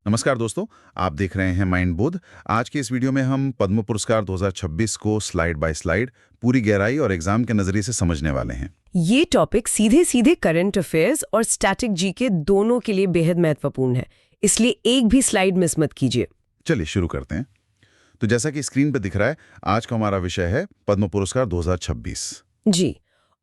नमस्कार दोस्तों, आप देख रहे हैं माइंड बोध। आज के इस वीडियो में हम पद्म पुरस्कार 2026 को स्लाइड बाय स्लाइड पूरी गहराई और एग्जाम के नजरिए से समझने वाले हैं। ये टॉपिक सीधे सीधे करंट अफेयर्स और स्टैटिक जीके दोनों के लिए बेहद महत्वपूर्ण है, इसलिए एक भी स्लाइड मिस मत कीजिए। चलिए शुरू करते हैं। तो जैसा कि स्क्रीन पर दिख रहा है, आज का हमारा विषय है पद्म पुरस्कार 2026। जी,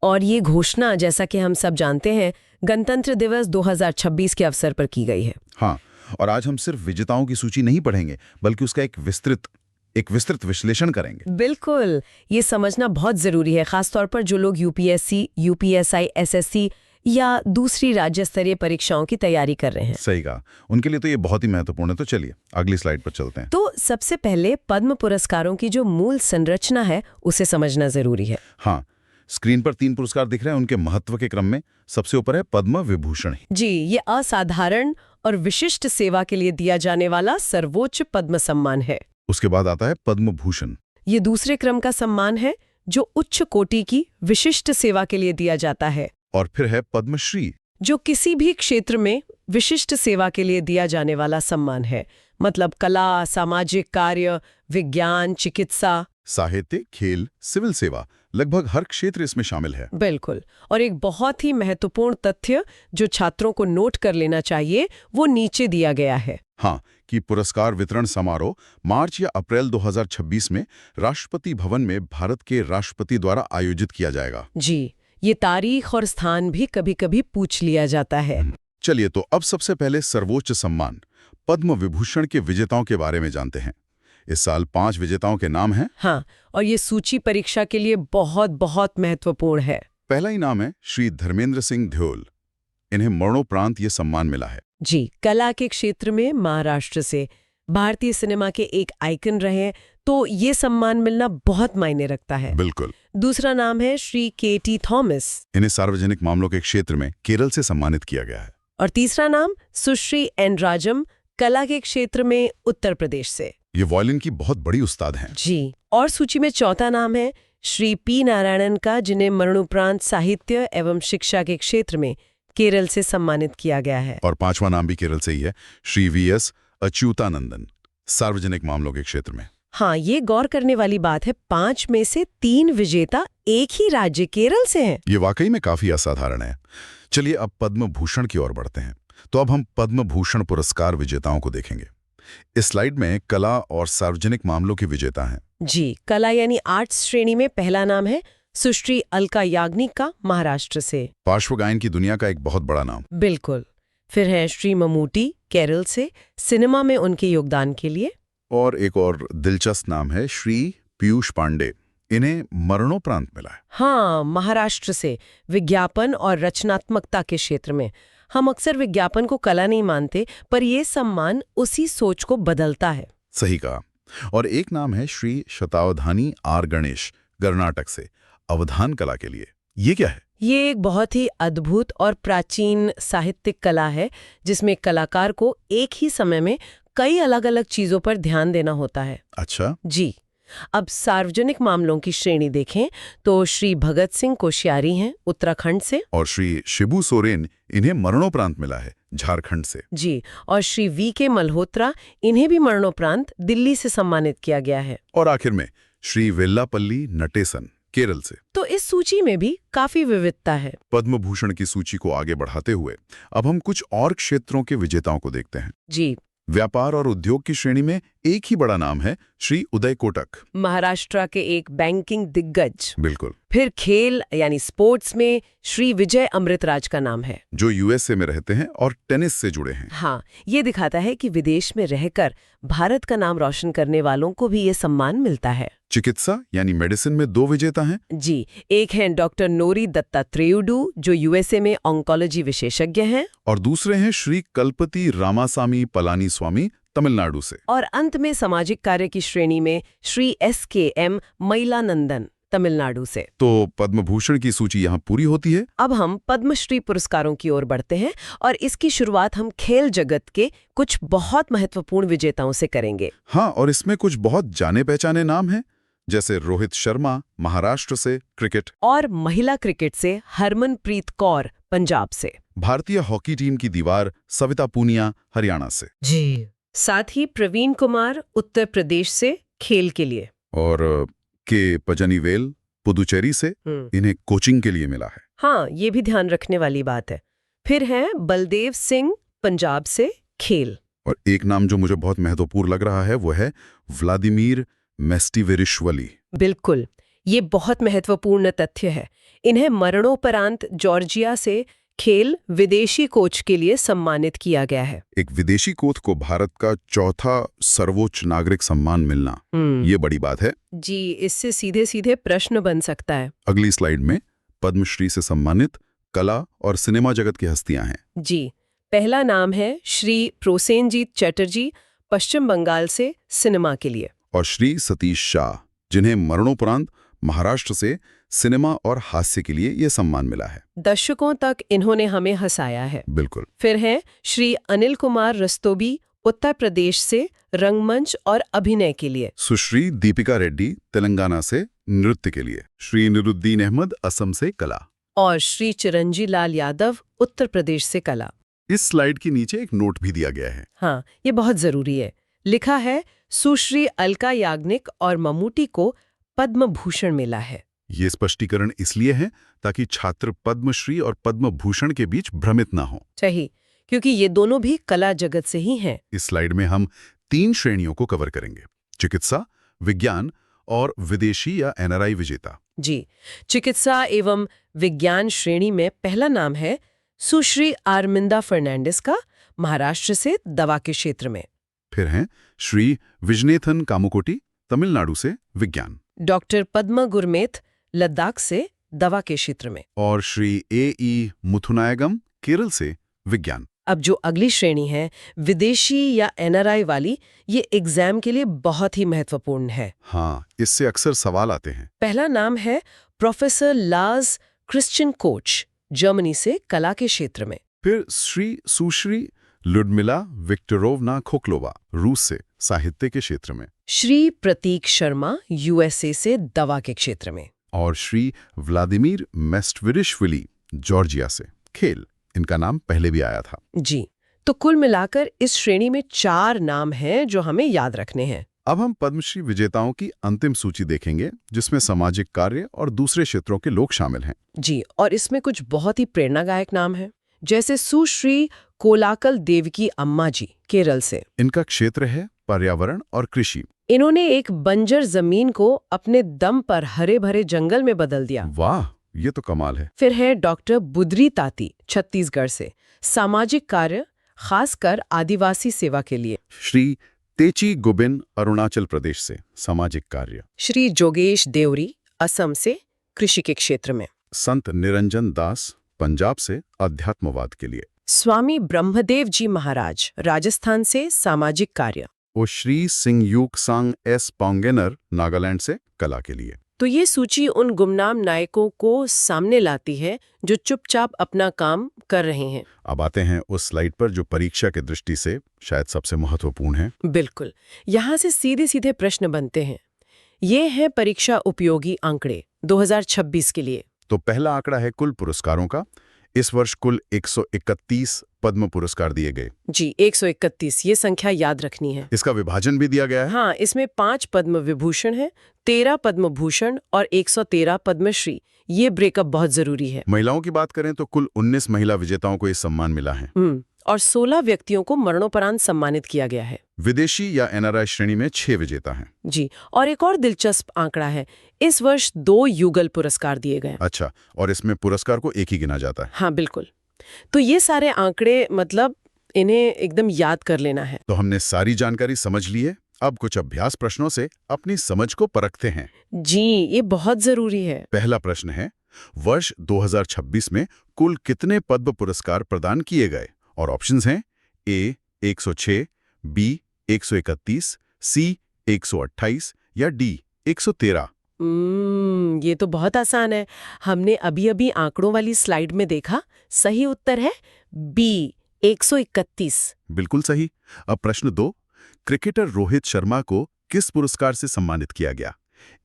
और ये घोषणा जैसा कि हम सब जानते हैं गणतंत्र दिवस 2026 के अवसर पर की गई है। हाँ, और आज हम सिर्फ विजेताओं की सूची नहीं पढ़ेंगे, बल्कि उसका एक विस्तृत विश्लेषण करेंगे। बिल्कुल, ये समझना बहुत जरूरी है, खासतौर पर जो लोग यूपीएससी, यूपीएसआई, एसएससी या दूसरी राज्य स्तरीय परीक्षाओं की तैयारी कर रहे हैं। सही कहा, उनके लिए तो ये बहुत ही महत्वपूर्ण है। तो चलिए अगली स्लाइड पर चलते हैं। तो सबसे पहले पद्म पुरस्कारों की जो मूल संरचना है उसे समझना जरूरी है। हाँ, स्क्रीन पर 3 पुरस्कार दिख रहे हैं। उनके महत्व के क्रम में सबसे ऊपर है पद्म विभूषण। जी, ये असाधारण और विशिष्ट सेवा के लिए दिया जाने वाला सर्वोच्च पद्म सम्मान है। उसके बाद आता है पद्म भूषण। ये दूसरे क्रम का सम्मान है जो उच्च कोटि की विशिष्ट सेवा के लिए दिया जाता है। और फिर है पद्मश्री, जो किसी भी क्षेत्र में विशिष्ट सेवा के लिए दिया जाने वाला सम्मान है। मतलब कला, सामाजिक कार्य, विज्ञान, चिकित्सा, साहित्य, खेल, सिविल सेवा, लगभग हर क्षेत्र इसमें शामिल है। बिल्कुल। और एक बहुत ही महत्वपूर्ण तथ्य जो छात्रों को नोट कर लेना चाहिए वो नीचे दिया गया है। हाँ, कि पुरस्कार वितरण समारोह मार्च या अप्रैल 2026 में राष्ट्रपति भवन में भारत के राष्ट्रपति द्वारा आयोजित किया जाएगा। जी, ये तारीख और स्थान भी कभी-कभी पूछ लिया जाता है। चलिए तो अब सबसे पहले सर्वोच्च सम्मान पद्म विभूषण के विजेताओं के बारे में जानते हैं। इस साल 5 विजेताओं के नाम हैं। हाँ, और ये सूची परीक्षा के लिए बहुत बहुत महत्वपूर्ण है। पहला ही नाम है श्री धर्मेंद्र सिंह ध्योल। इन्हें मरणोपरांत ये सम्मान मिला है। जी, कला के क्षेत्र में महाराष्ट्र से भारतीय सिनेमा के एक आइकन रहे, तो ये सम्मान मिलना बहुत मायने रखता है। बिल्कुल। दूसरा नाम है श्री के.टी. थॉमस। इन्हें सार्वजनिक मामलों के क्षेत्र में केरल से सम्मानित किया गया है। और तीसरा नाम सुश्री एन राजम, कला के क्षेत्र में उत्तर प्रदेश से। ये वायलिन की बहुत बड़ी उस्ताद हैं। जी, और सूची में चौथा नाम है श्री पी नारायणन का, जिन्हें मरणोपरांत साहित्य एवं शिक्षा के क्षेत्र में केरल से सम्मानित किया गया है। और 5वां नाम भी केरल से ही है, श्री वी.एस. अच्युतानंदन, सार्वजनिक मामलों के क्षेत्र में। हाँ, ये गौर करने वाली बात है, 5 में से 3 विजेता एक ही राज्य केरल से हैं। ये वाकई में काफी असाधारण है। चलिए अब पद्म भूषण की ओर बढ़ते हैं। तो अब हम पद्म भूषण पुरस्कार विजेताओं को देखेंगे। इस स्लाइड में कला और सार्वजनिक मामलों के विजेता हैं। जी, कला यानी आर्ट्स श्रेणी में पहला नाम है सुश्री अलका याग्निक का, महाराष्ट्र से। पार्श्व गायन की दुनिया का एक बहुत बड़ा नाम। बिल्कुल। फिर है श्री ममूटी, केरल से, सिनेमा में उनके योगदान के लिए। और एक और दिलचस्प नाम है श्री पीयूष पांडे। इन्हें मरणोपरांत मिला है। हाँ, महाराष्ट्र से, विज्ञापन और रचनात्मकता के क्षेत्र में। हम अक्सर विज्ञापन को कला नहीं मानते, पर यह सम्मान उसी सोच को बदलता है। सही कहा। और एक नाम है श्री शतावधानी आर गणेश, कर्नाटक से, अवधान कला के लिए। ये क्या है? ये एक बहुत ही अद्भुत और प्राचीन साहित्यिक कला है, जिसमें कलाकार को एक ही समय में कई अलग अलग चीजों पर ध्यान देना होता है। अच्छा। जी, अब सार्वजनिक मामलों की श्रेणी देखें तो श्री भगत सिंह कोश्यारी हैं, उत्तराखंड से। और श्री शिबू सोरेन, इन्हें मरणोपरांत मिला है, झारखंड से। जी, और श्री वी.के. मल्होत्रा, इन्हें भी मरणोपरांत दिल्ली से सम्मानित किया गया है। और आखिर में श्री वेल्लापल्ली नटेसन, केरल से। तो इस सूची में भी काफी विविधता है। पद्म भूषण की सूची को आगे बढ़ाते हुए अब हम कुछ और क्षेत्रों के विजेताओं को देखते हैं। जी, व्यापार और उद्योग की श्रेणी में एक ही बड़ा नाम है, श्री उदय कोटक, महाराष्ट्र के एक बैंकिंग दिग्गज। बिल्कुल। फिर खेल यानी स्पोर्ट्स में श्री विजय अमृतराज का नाम है, जो यूएसए में रहते हैं और टेनिस से जुड़े हैं। हाँ, ये दिखाता है कि विदेश में रहकर भारत का नाम रोशन करने वालों को भी ये सम्मान मिलता है। चिकित्सा यानी मेडिसिन में 2 विजेता हैं। जी, एक हैं डॉक्टर नोरी दत्तात्रेयुडू, जो यूएसए में ऑन्कोलॉजी विशेषज्ञ हैं। और दूसरे हैं श्री कल्पति रामासामी पलानी स्वामी, तमिलनाडु से। और अंत में सामाजिक कार्य की श्रेणी में श्री एस.के.एम. मैलानंदन, तमिलनाडु से। तो पद्म भूषण की सूची यहाँ पूरी होती है। अब हम पद्मश्री पुरस्कारों की ओर बढ़ते हैं, और इसकी शुरुआत हम खेल जगत के कुछ बहुत महत्वपूर्ण विजेताओं से करेंगे। हाँ, और इसमें कुछ बहुत जाने पहचाने नाम हैं, जैसे रोहित शर्मा, महाराष्ट्र से, क्रिकेट। और महिला क्रिकेट से हरमनप्रीत कौर, पंजाब से। भारतीय हॉकी टीम की दीवार सविता पूनिया हरियाणा से। जी। साथ ही प्रवीण कुमार उत्तर प्रदेश से खेल के लिए। और के पजनीवेल पुदुचेरी से इन्हें कोचिंग के लिए मिला है। हाँ, ये भी ध्यान रखने वाली बात है। फिर है बलदेव सिंह पंजाब से खेल। और एक नाम जो मुझे बहुत महत्वपूर्ण लग रहा है वो है व्लादिमीर मेस्टिवेरिश्वली। बिल्कुल, ये बहुत महत्वपूर्ण तथ्य है। इन्हें मरणोपरांत जॉर्जिया से खेल विदेशी कोच के लिए सम्मानित किया गया है। एक विदेशी कोच को भारत का चौथा सर्वोच्च नागरिक सम्मान मिलना, ये बड़ी बात है। जी, इससे सीधे सीधे प्रश्न बन सकता है। अगली स्लाइड में पद्मश्री से सम्मानित कला और सिनेमा जगत की हस्तियां हैं। जी, पहला नाम है श्री प्रोसेनजीत चटर्जी, पश्चिम बंगाल से सिनेमा के लिए। और श्री सतीश शाह, जिन्हें मरणोपरांत महाराष्ट्र से सिनेमा और हास्य के लिए यह सम्मान मिला है। दशकों तक इन्होंने हमें हंसाया है। बिल्कुल। फिर है श्री अनिल कुमार रस्तोगी, उत्तर प्रदेश से रंगमंच और अभिनय के लिए। सुश्री दीपिका रेड्डी तेलंगाना से नृत्य के लिए। श्री निरुद्दीन अहमद असम से कला। और श्री चिरंजी लाल यादव उत्तर प्रदेश से कला। इस स्लाइड के नीचे एक नोट भी दिया गया है। हाँ, ये बहुत जरूरी है। लिखा है सुश्री अलका याग्निक और ममूटी को पद्म भूषण मिला है। ये स्पष्टीकरण इसलिए है ताकि छात्र पद्मश्री और पद्म भूषण के बीच भ्रमित ना हो। सही, क्योंकि ये दोनों भी कला जगत से ही हैं। इस स्लाइड में हम 3 श्रेणियों को कवर करेंगे: चिकित्सा, विज्ञान और विदेशी या एनआरआई विजेता। जी, चिकित्सा एवं विज्ञान श्रेणी में पहला नाम है सुश्री आरमिंदा फर्नांडिस का, महाराष्ट्र से दवा के क्षेत्र में। फिर हैं श्री विजनेथन कामुकोटी, तमिलनाडु से विज्ञान। डॉक्टर पद्मा गुरमेथ, लद्दाख से दवा के क्षेत्र में। और श्री ए मुथुनायगम, केरल से विज्ञान। अब जो अगली श्रेणी है विदेशी या एनआरआई वाली, ये एग्जाम के लिए बहुत ही महत्वपूर्ण है। हाँ, इससे अक्सर सवाल आते हैं। पहला नाम है प्रोफेसर लाज क्रिश्चियन कोच, जर्मनी से कला के क्षेत्र में। फिर श्री सुश्री लुडमिला विक्टोरोवना खोखलोवा, रूस से साहित्य के क्षेत्र में। श्री प्रतीक शर्मा, यूएसए से दवा के क्षेत्र में। और श्री व्लादिमीर मेस्टविरिश्विली, जॉर्जिया से खेल। इनका नाम पहले भी आया था। जी, तो कुल मिलाकर इस श्रेणी में 4 नाम हैं जो हमें याद रखने हैं। अब हम पद्मश्री विजेताओं की अंतिम सूची देखेंगे, जिसमें सामाजिक कार्य और दूसरे क्षेत्रों के लोग शामिल हैं। जी, और इसमें कुछ बहुत ही प्रेरणादायक नाम हैं, जैसे सुश्री कोलाकल देवकी अम्मा जी, केरल से। इनका क्षेत्र है पर्यावरण और कृषि। इन्होंने एक बंजर जमीन को अपने दम पर हरे भरे जंगल में बदल दिया। वाह, ये तो कमाल है। फिर है डॉक्टर बुद्री ताती, छत्तीसगढ़ से, सामाजिक कार्य, खासकर आदिवासी सेवा के लिए। श्री तेची गुबिन, अरुणाचल प्रदेश से, सामाजिक कार्य। श्री जोगेश देवरी, असम से, कृषि के क्षेत्र में। संत निरंजन दास, पंजाब से, अध्यात्मवाद के लिए। स्वामी ब्रह्मदेव जी महाराज, राजस्थान से, सामाजिक कार्य। और श्री सिंगयूक सांग एस पोंगेनर, नागालैंड से, कला के लिए। तो ये सूची उन गुमनाम नायकों को सामने लाती है जो चुपचाप अपना काम कर रहे हैं। अब आते हैं उस स्लाइड पर जो परीक्षा की दृष्टि से शायद सबसे महत्वपूर्ण है। बिल्कुल, यहाँ से सीधे सीधे प्रश्न बनते हैं। ये है परीक्षा उपयोगी आंकड़े 2026 के लिए। तो पहला आंकड़ा है कुल पुरस्कारों का। इस वर्ष कुल 131 पद्म पुरस्कार दिए गए। जी, 131, ये संख्या याद रखनी है। इसका विभाजन भी दिया गया है। हाँ, इसमें 5 पद्म विभूषण है, 13 पद्म भूषण और 113 पद्मश्री। ये ब्रेकअप बहुत जरूरी है। महिलाओं की बात करें तो कुल 19 महिला विजेताओं को ये सम्मान मिला है। और 16 व्यक्तियों को मरणोपरांत सम्मानित किया गया है। विदेशी या एनआरआई श्रेणी में 6 विजेता हैं। जी, और एक और दिलचस्प आंकड़ा है, इस वर्ष 2 युगल पुरस्कार दिए गए। अच्छा, और इसमें पुरस्कार को एक ही गिना जाता है। हाँ, बिल्कुल। तो ये सारे आंकड़े, मतलब इन्हें एकदम याद कर लेना है। तो हमने सारी जानकारी समझ ली है। अब कुछ अभ्यास प्रश्नों से अपनी समझ को परखते हैं। जी, ये बहुत जरूरी है। पहला प्रश्न है, वर्ष 2026 में कुल कितने पद्म पुरस्कार प्रदान किए गए? और ऑप्शंस हैं ए 106, बी 131, सी 128 या डी 113। ये तो बहुत आसान है। हमने अभी अभी आंकड़ों वाली स्लाइड में देखा। सही उत्तर है बी 131। बिल्कुल सही। अब प्रश्न 2, क्रिकेटर रोहित शर्मा को किस पुरस्कार से सम्मानित किया गया?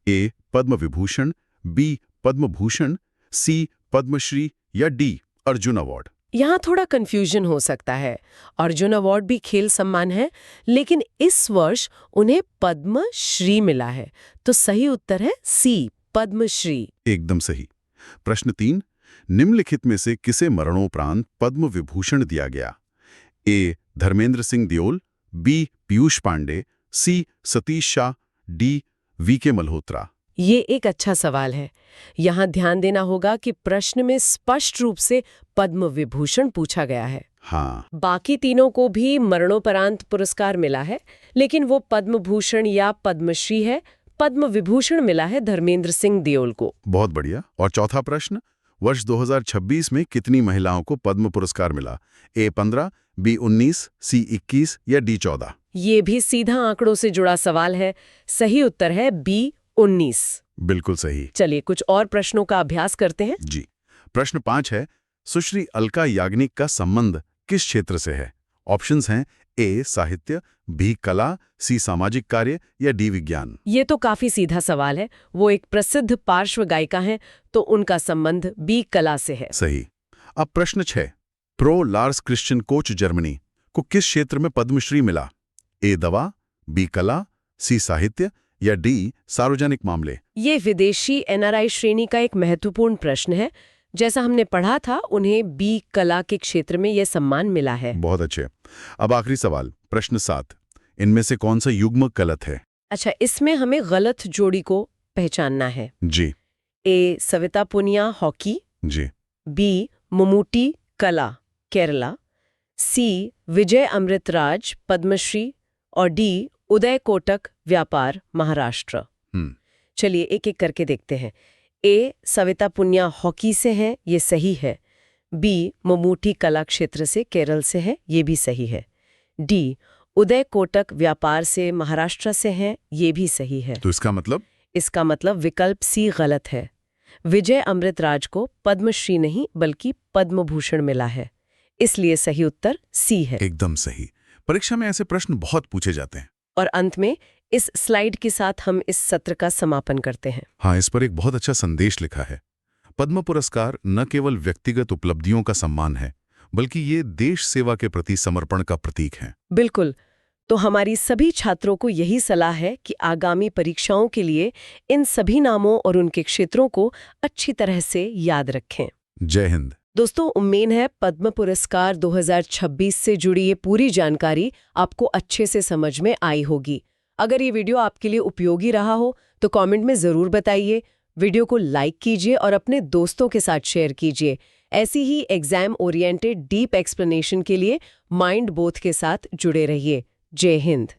ए पद्म विभूषण, बी पद्म भूषण, सी पद्मश्री या डी अर्जुन अवार्ड। यहाँ थोड़ा कंफ्यूजन हो सकता है। अर्जुन अवार्ड भी खेल सम्मान है, लेकिन इस वर्ष उन्हें पद्मश्री मिला है। तो सही उत्तर है सी, पद्मश्री। एकदम सही। प्रश्न 3, निम्नलिखित में से किसे मरणोपरांत पद्म विभूषण दिया गया? ए. धर्मेंद्र सिंह दियोल, बी. पीयूष पांडे, सी. सतीश शाह, डी. वी.के. मल्होत्रा। ये एक अच्छा सवाल है। यहाँ ध्यान देना होगा कि प्रश्न में स्पष्ट रूप से पद्म विभूषण पूछा गया है। हाँ, बाकी तीनों को भी मरणोपरांत पुरस्कार मिला है, लेकिन वो पद्म भूषण या पद्मश्री है। पद्म विभूषण मिला है धर्मेंद्र सिंह दियोल को। बहुत बढ़िया। और चौथा प्रश्न, वर्ष 2026 में कितनी महिलाओं को पद्म पुरस्कार मिला? ए 15, बी 19, सी 21 या डी 14? ये भी सीधा आंकड़ों से जुड़ा सवाल है। सही उत्तर है बी 19। बिल्कुल सही। चलिए कुछ और प्रश्नों का अभ्यास करते हैं। जी। प्रश्न 5 है, सुश्री अलका याग्निक का संबंध किस क्षेत्र से है? ऑप्शंस हैं ए. साहित्य, बी. कला, सी. सामाजिक कार्य या डी. विज्ञान। ये तो काफी सीधा सवाल है। वो एक प्रसिद्ध पार्श्व गायिका हैं, तो उनका संबंध बी. कला से है। सही। अब प्रश्न 6, prof Lars Christian Koch Germany को किस क्षेत्र में पद्मश्री मिला? ए. दवा, बी. कला, सी. साहित्य या डी. सार्वजनिक मामले। ये विदेशी एनआरआई श्रेणी का एक महत्वपूर्ण प्रश्न है। जैसा हमने पढ़ा था, उन्हें बी. कला के क्षेत्र में यह सम्मान मिला है। बहुत अच्छे। अब आखिरी सवाल, प्रश्न 7, इनमें से कौन सा युग्म गलत है? अच्छा, इसमें हमें गलत जोड़ी को पहचानना है। जी। ए. सविता पुनिया, हॉकी, जी। बी. ममूटी, कला, केरला, सी. विजय अमृतराज, पद्मश्री और डी. उदय कोटक, व्यापार, महाराष्ट्र। चलिए एक एक करके देखते हैं। ए. सविता पुनिया हॉकी से हैं, ये सही है। बी. ममूटी कला क्षेत्र से, केरल से है, ये भी सही है। डी. उदय कोटक व्यापार से, महाराष्ट्र से हैं, ये भी सही है। तो इसका मतलब? इसका मतलब विकल्प सी गलत है। विजय अमृतराज को पद्मश्री नहीं बल्कि पद्म भूषण मिला है, इसलिए सही उत्तर सी है। एकदम सही। परीक्षा में ऐसे प्रश्न बहुत पूछे जाते हैं। और अंत में इस स्लाइड के साथ हम इस सत्र का समापन करते हैं। हाँ, इस पर एक बहुत अच्छा संदेश लिखा है। पद्म पुरस्कार न केवल व्यक्तिगत उपलब्धियों का सम्मान है, बल्कि ये देश सेवा के प्रति समर्पण का प्रतीक है। बिल्कुल। तो हमारी सभी छात्रों को यही सलाह है कि आगामी परीक्षाओं के लिए इन सभी नामों और उनके क्षेत्रों को अच्छी तरह से याद रखें। जय हिंद। दोस्तों, उम्मीद है पद्म पुरस्कार 2026 से जुड़ी ये पूरी जानकारी आपको अच्छे से समझ में आई होगी। अगर ये वीडियो आपके लिए उपयोगी रहा हो तो कमेंट में ज़रूर बताइए। वीडियो को लाइक कीजिए और अपने दोस्तों के साथ शेयर कीजिए। ऐसी ही एग्जाम ओरिएंटेड डीप एक्सप्लेनेशन के लिए माइंड बोथ के साथ जुड़े रहिए। जय हिंद।